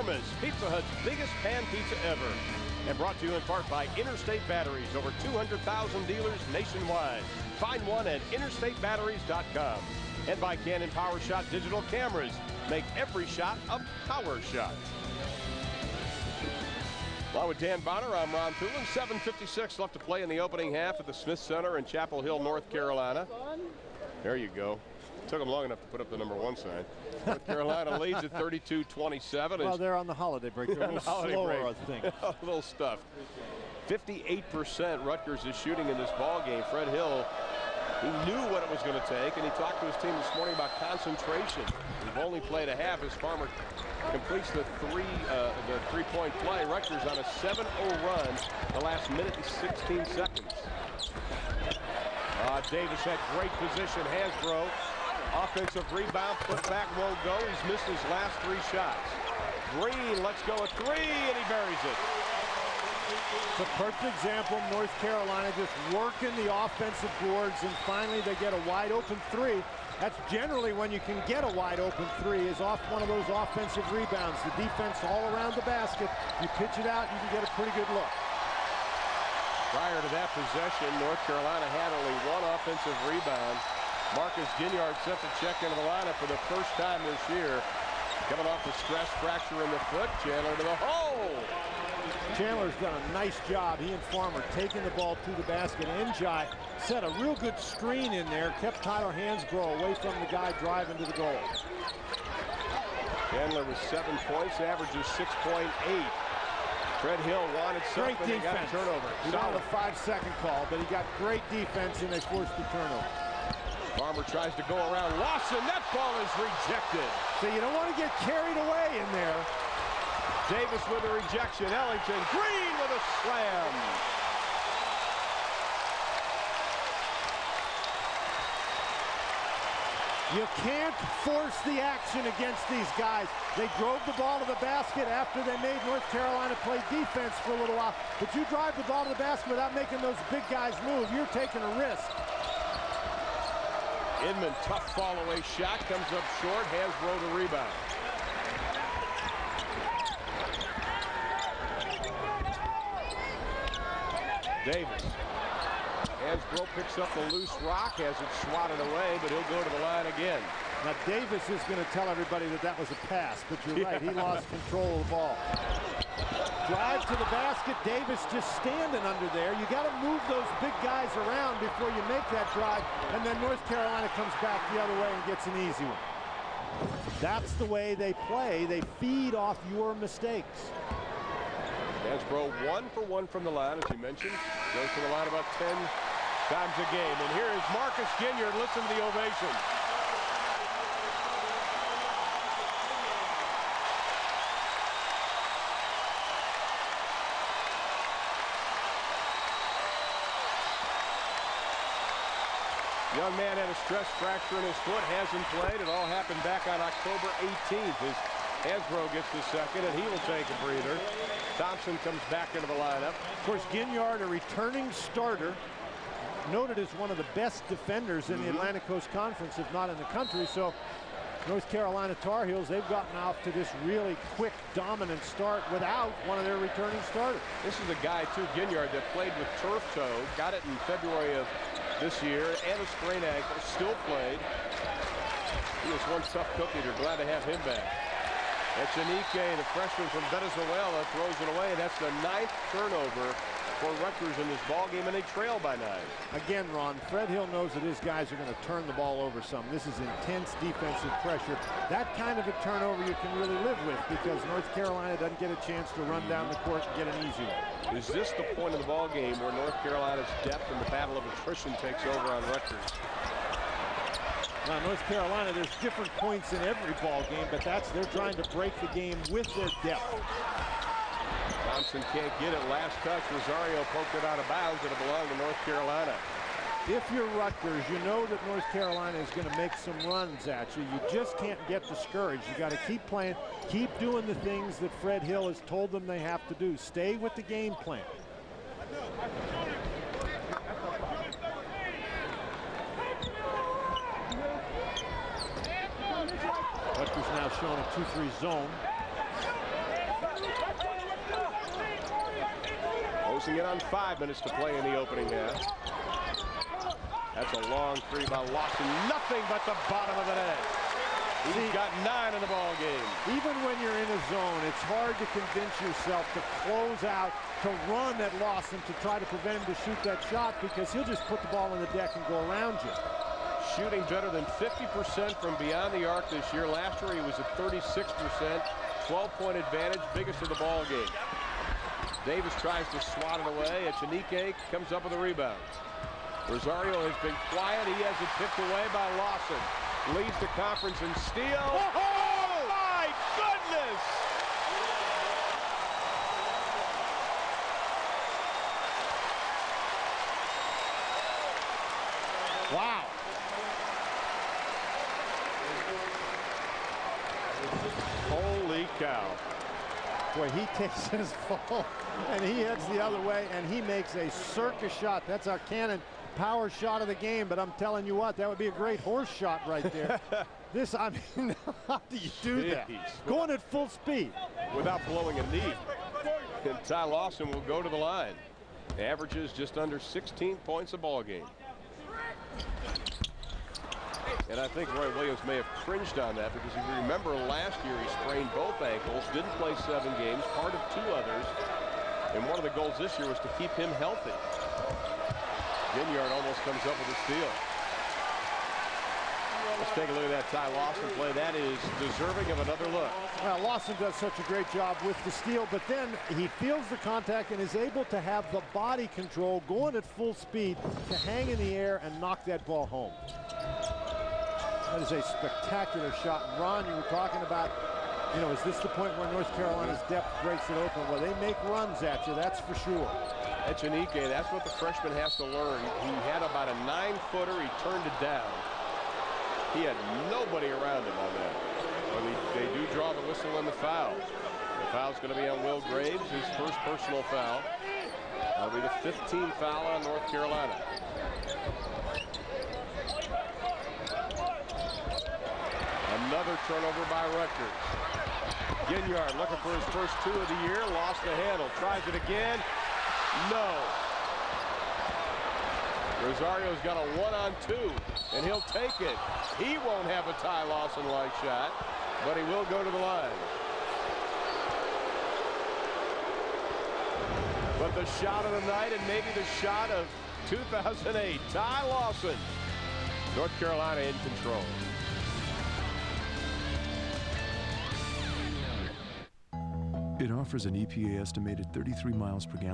Shawarma's, Pizza Hut's biggest pan pizza ever. And brought to you in part by Interstate Batteries, over 200,000 dealers nationwide. Find one at interstatebatteries.com. And by Canon PowerShot digital cameras. Make every shot a power shot. Well, with Dan Bonner, I'm Ron Thulin. 7:56 left to play in the opening half at the Smith Center in Chapel Hill, North Carolina. There you go. Took them long enough to put up the #1 sign. North Carolina leads at 32-27. Well, they're on the holiday break. They're a little slower, I think. A little stuff. 58% Rutgers is shooting in this ball game. Fred Hill, he knew what it was going to take, and he talked to his team this morning about concentration. We've only played a half as Farmer completes the three-point play. Rutgers on a 7-0 run the last minute and 16 seconds. Davis had great position. Hasbro, offensive rebound, put back, won't go. He's missed his last 3 shots. Green lets go a 3, and he buries it. It's a perfect example. North Carolina just working the offensive boards, and finally they get a wide open 3. That's generally when you can get a wide open 3, is off one of those offensive rebounds. The defense all around the basket. You pitch it out, you can get a pretty good look. Prior to that possession, North Carolina had only 1 offensive rebound. Marcus Ginyard set to check into the lineup for the first time this year. Coming off the stress fracture in the foot, Chandler to the hole. Chandler's done a nice job, he and Farmer, taking the ball to the basket. Njai set a real good screen in there, kept Tyler Hansbrough away from the guy driving to the goal. Chandler with 7 points, averages 6.8. Fred Hill wanted something. Great defense. Got a turnover. He wanted a 5-second call, but he got great defense, and they forced the turnover. Farmer tries to go around Lawson. That ball is rejected. So you don't want to get carried away in there. Davis with a rejection. Ellington. Green with a slam. You can't force the action against these guys. They drove the ball to the basket after they made North Carolina play defense for a little while. But you drive the ball to the basket without making those big guys move, you're taking a risk. Inman, tough fall away shot, comes up short. Hasbro the rebound. Davis. Hasbro picks up the loose rock, has it swatted away, but he'll go to the line again. Now Davis is going to tell everybody that that was a pass, but you're right, he lost control of the ball. Drive to the basket, Davis just standing under there. You got to move those big guys around before you make that drive, and then North Carolina comes back the other way and gets an easy one. That's the way they play. They feed off your mistakes. Hasbro 1 for 1 from the line, as you mentioned. Goes to the line about 10 times a game. And here is Marcus Ginyard. Listen to the ovation. Young man had a stress fracture in his foot, hasn't played. It all happened back on October 18th as Hasbro gets the second, and he will take a breather. Thompson comes back into the lineup. Of course, Ginyard, a returning starter, noted as one of the best defenders in the Atlantic Coast Conference, if not in the country. So North Carolina Tar Heels, they've gotten off to this really quick, dominant start without one of their returning starters. This is a guy, too, Ginyard, that played with turf toe, got it in February of this year, and a sprained ankle, still played. He was one tough cookie. They're glad to have him back. Echenike, the freshman from Venezuela, throws it away. That's the 9th turnover for Rutgers in this ball game, and they trail by 9. Again, Ron, Fred Hill knows that his guys are going to turn the ball over some. This is intense defensive pressure. That kind of a turnover you can really live with because North Carolina doesn't get a chance to run down the court and get an easy one. Is this the point of the ball game where North Carolina's depth and the battle of attrition takes over on Rutgers? Now, North Carolina, there's different points in every ball game, but they're trying to break the game with their depth. Thompson can't get it. Last touch, Rosario poked it out of bounds, and it belonged to North Carolina. If you're Rutgers, you know that North Carolina is going to make some runs at you. You just can't get discouraged. You got to keep playing, keep doing the things that Fred Hill has told them they have to do. Stay with the game plan. Rutgers now showing a 2-3 zone. closing in on 5 minutes to play in the opening half. That's a long three by Lawson. Nothing but the bottom of the net. He's got 9 in the ball game. Even when you're in a zone, it's hard to convince yourself to close out, to run at Lawson to try to prevent him to shoot that shot, because he'll just put the ball on the deck and go around you. Shooting better than 50% from beyond the arc this year. Last year he was at 36%. 12-point advantage, biggest of the ball game. Davis tries to swat it away. Echenike comes up with a rebound. Rosario has been quiet. He has it picked away by Lawson. Leads the conference in steal. Oh, my goodness! Wow. Holy cow. Boy, he takes his fall and he heads the other way and he makes a circus shot. That's our cannon power shot of the game, but I'm telling you what, that would be a great horse shot right there. This, I mean, how do you do that? Going at full speed. Without blowing a knee. And Ty Lawson will go to the line. Averages just under 16 points a ball game. And I think Roy Williams may have cringed on that, because if you remember last year he sprained both ankles, didn't play 7 games, part of 2 others. And one of the goals this year was to keep him healthy. Ginyard almost comes up with a steal. Let's take a look at that Ty Lawson play. That is deserving of another look. Well, Lawson does such a great job with the steal, but then he feels the contact and is able to have the body control going at full speed to hang in the air and knock that ball home. That is a spectacular shot. And Ron, you were talking about, you know, is this the point where North Carolina's depth breaks it open? Well, they make runs at you, that's for sure. Echenike, that's what the freshman has to learn. He had about a 9-footer. He turned it down. He had nobody around him on that. But they do draw the whistle and the foul. The foul's going to be on Will Graves, his first personal foul. That'll be the 15th foul on North Carolina. Another turnover by Rutgers. Ginyard looking for his first 2 of the year. Lost the handle. Tries it again. No. Rosario's got a 1-on-2, and he'll take it. He won't have a Ty Lawson-like shot, but he will go to the line. But the shot of the night, and maybe the shot of 2008, Ty Lawson. North Carolina in control. It offers an EPA estimated 33 miles per gallon.